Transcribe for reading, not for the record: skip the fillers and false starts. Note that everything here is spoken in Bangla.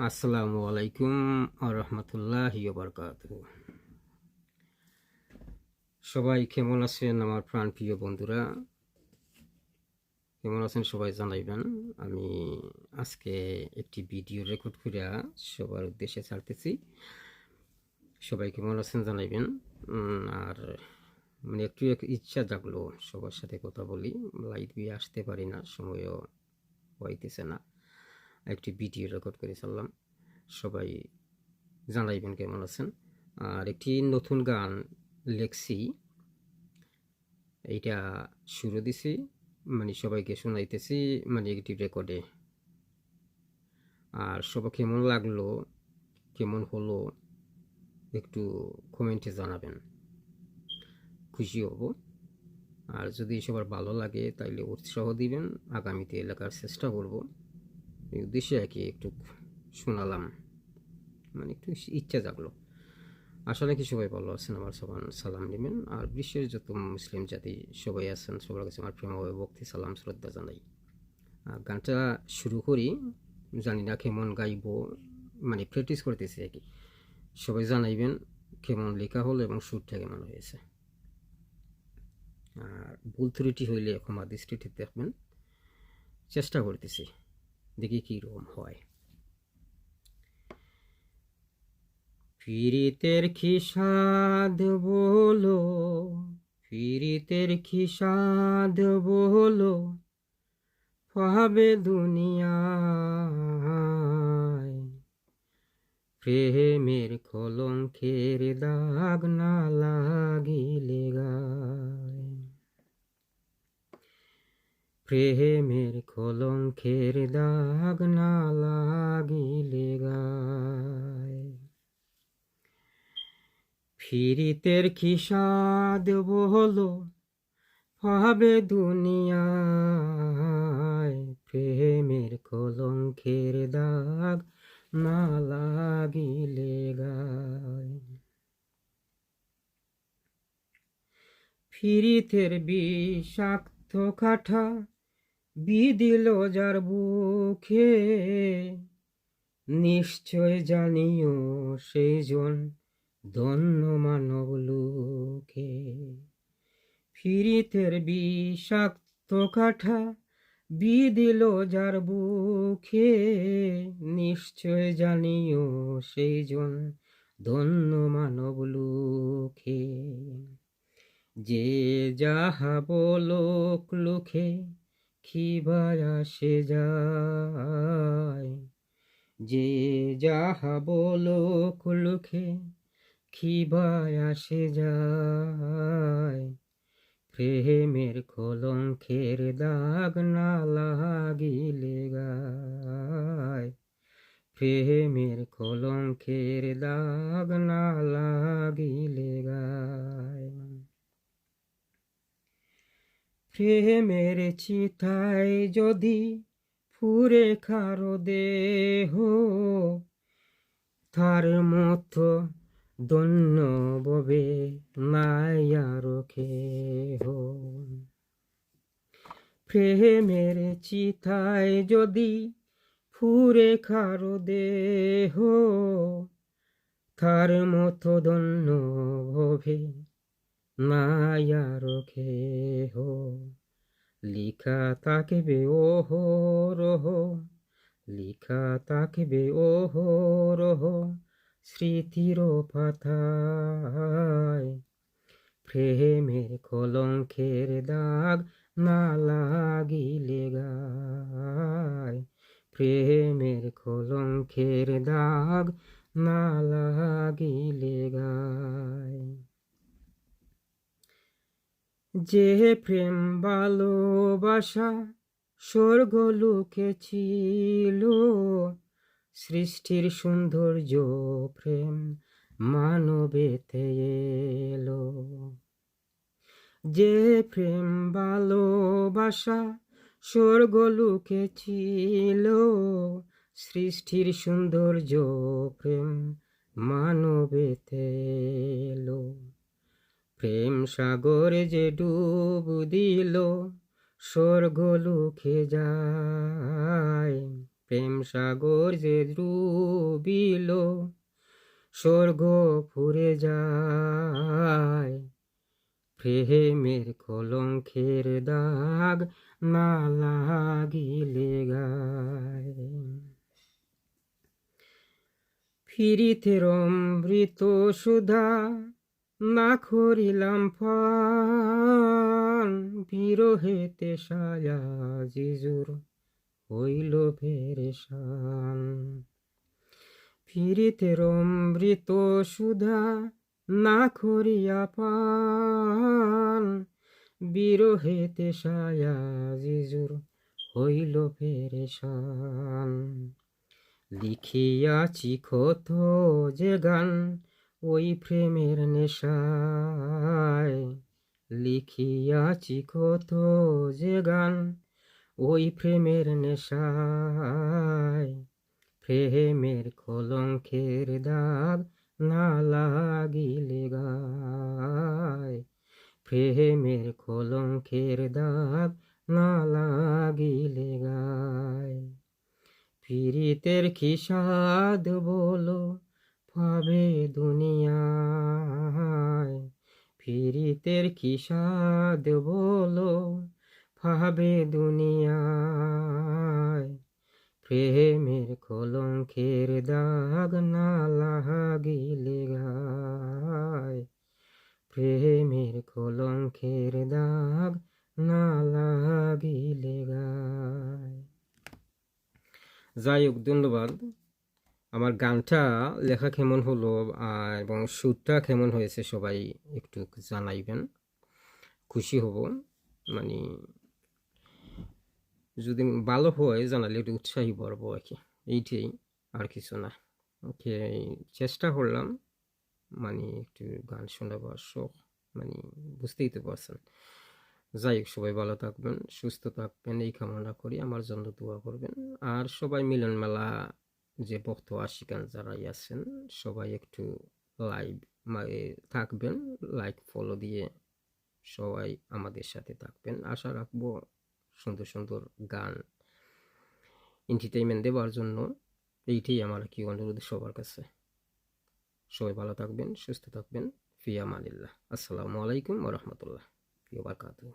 আসসালামু আলাইকুম আরহামতুল্লাহি বারাকাতুহু। সবাই কেমন আছেন আমার প্রাণ প্রিয় বন্ধুরা? কেমন আছেন সবাই জানাইবেন। আমি আজকে একটি ভিডিও রেকর্ড করে সবার উদ্দেশ্যে ছাড়তেছি। সবাই কেমন আছেন জানাইবেন। আর একটু ইচ্ছা জাগলো সবার সাথে কথা বলি। লাইভে আসতে পারি না, সময়ও হইতেছে না। একটি ভিডিও রেকর্ড করে ছাড়লাম, সবাই জানাইবেন কেমন আছেন। আর একটি নতুন গান লেখছি, এইটা শুরু দিছি, সবাইকে শোনাইতেছি, একটি রেকর্ডে। আর সবাই কেমন লাগলো, কেমন হলো একটু কমেন্টে জানাবেন, খুশি হব। আর যদি সবার ভালো লাগে তাইলে উৎসাহ দিবেন, আগামীতে লেখার চেষ্টা করব। এই উদ্দেশ্যে একটু শোনালাম, একটু ইচ্ছা জাগলো। আশা নাকি সবাই ভালো আছেন, আমার সবার সালাম নেবেন। আর বিশ্বের যত মুসলিম জাতি সবাই আছেন, সবার কাছে আমার প্রেমভাবে ভক্তি সালাম শ্রদ্ধা জানাই। গানটা শুরু করি, জানি না কেমন গাইব, প্র্যাকটিস করতেছি আর কি। সবাই জানাইবেন কেমন লেখা হলো এবং সুরটা কেমন হয়েছে। আর ভুল ত্রুটি হইলে ক্ষমা দৃষ্টিতে দেখবেন, চেষ্টা করতেছি, দেখি কীরকম হয়। ফিরিতের খিসাদ বলো, ফিরিতের খিসাদ বলো, পাবে দুনিয়ায়। প্রেমের কলঙ্কের দাগ না লাগিলে গায়, প্রেমের কলঙ্কের দাগ না লাগিলে গায়। ফিরিতের খিসাদ বলো, পাবে দুনিয়ায়। প্রেমের কলঙ্কের দাগ না লাগিলে গায়। ফিরিতের বিষাক্ত কাঠা বিদিল যার বুকে, নিশ্চয় জানিও সেই জন ধন্য মানব লোকে। ফিরিতের বিষাক্ত কাঠা বিদিল যার বুকে, নিশ্চয় জানিও সেই জন ধন্য মানব লোকে। যে যাহা বলোক লোকে খিবার আসে যায়, যে যাহা বলোক লোকে খিবার আসে যায়। প্রেমের কলঙ্কের দাগ না লাগিলে গায়, প্রেমের কলঙ্কের দাগ না লাগিলে গায়। প্রেমের চিতায় যদি ফুরে কারো দেহ, তার মতো ধন্য ববে নাই আর কেহ। প্রেমের চিতায় যদি ফুরে কারো দেহ, তার মতো ধন্য ববে নাই আর কেহ। লিখা থাকবে অহরহ, লিখা থাকবে অহরহ স্মৃতির পাতায়। প্রেমের কলঙ্কের দাগ না লাগিলে গায়, প্রেমের কলঙ্কের দাগ না লাগিলে গায়। যে প্রেম ভালোবাসা স্বর্গ লোকে ছিল, সৃষ্টির সৌন্দর্য প্রেম মানবেতে এলো। যে প্রেম ভালোবাসা স্বর্গ লোকে ছিল, সৃষ্টির সৌন্দর্য প্রেম মানবেতে এলো। প্রেম সাগরে যে ডুব দিল, স্বর্গ লোকে যায়। প্রেম সাগর যে ডুবিল, স্বর্গ ফুরে যায়, প্রেমের কলঙ্কের দাগ না লাগিলে গায়। ফিরিতে অমৃত সুধা না করিলাম পান, বিরহেতে সায়া জিজুর হইল পেরেশান। ফিরিতে অমৃত সুধা না করিয়া পান, বিরহেতে সায়া জিজুর হইল পেরেশান। লিখিয়াছি কত যে গান ওই প্রেমের নেশায়, লিখিয়াছি কত যে গান ওই প্রেমের নেশায়, প্রেমের কলঙ্কের দাগ না লাগিলে গায়, প্রেমের কলঙ্কের দাগ না লাগিলে গায়। পীড়িতের কি সাধ বলো পাবে দুনিয়ায়, পীড়িতের কি সাধ বলো পাবে দুনিয়ায়, প্রেমের কলঙ্কের দাগ না লাগিলে গায়, প্রেমের কলঙ্কের দাগ না লাগিলে গায়। যাই হোক, ধন্যবাদ। আমার গানটা লেখা কেমন হলো এবং সুরটা কেমন হয়েছে সবাই একটু জানাইবেন, খুশি হব। মানে যদি ভালো হয় জানালে একটু উৎসাহী বাড়বো আর কি, এইটাই, আর কিছু না। ওকে, চেষ্টা করলাম মানে একটু গান শোনাবার শখ, মানে বুঝতেই তো পারছেন। যাই হোক, সবাই ভালো থাকবেন, সুস্থ থাকবেন এই কামনা করি, আমার জন্য দোয়া করবেন। আর সবাই মিলন মেলা যে ভক্ত আশিকান যারাই আছেন সবাই একটু লাইভ থাকবেন, লাইক ফলো দিয়ে সবাই আমাদের সাথে থাকবেন। আশা রাখবো সুন্দর সুন্দর গান এন্টারটেইনমেন্ট দেওয়ার জন্য। এইটাই আমার কি অনুরোধ সবার কাছে। সবাই ভালো থাকবেন, সুস্থ থাকবেন। ফি আমানিল্লাহ। আসসালামু আলাইকুম ওয়া রাহমাতুল্লাহি ওয়া বারাকাতুহু।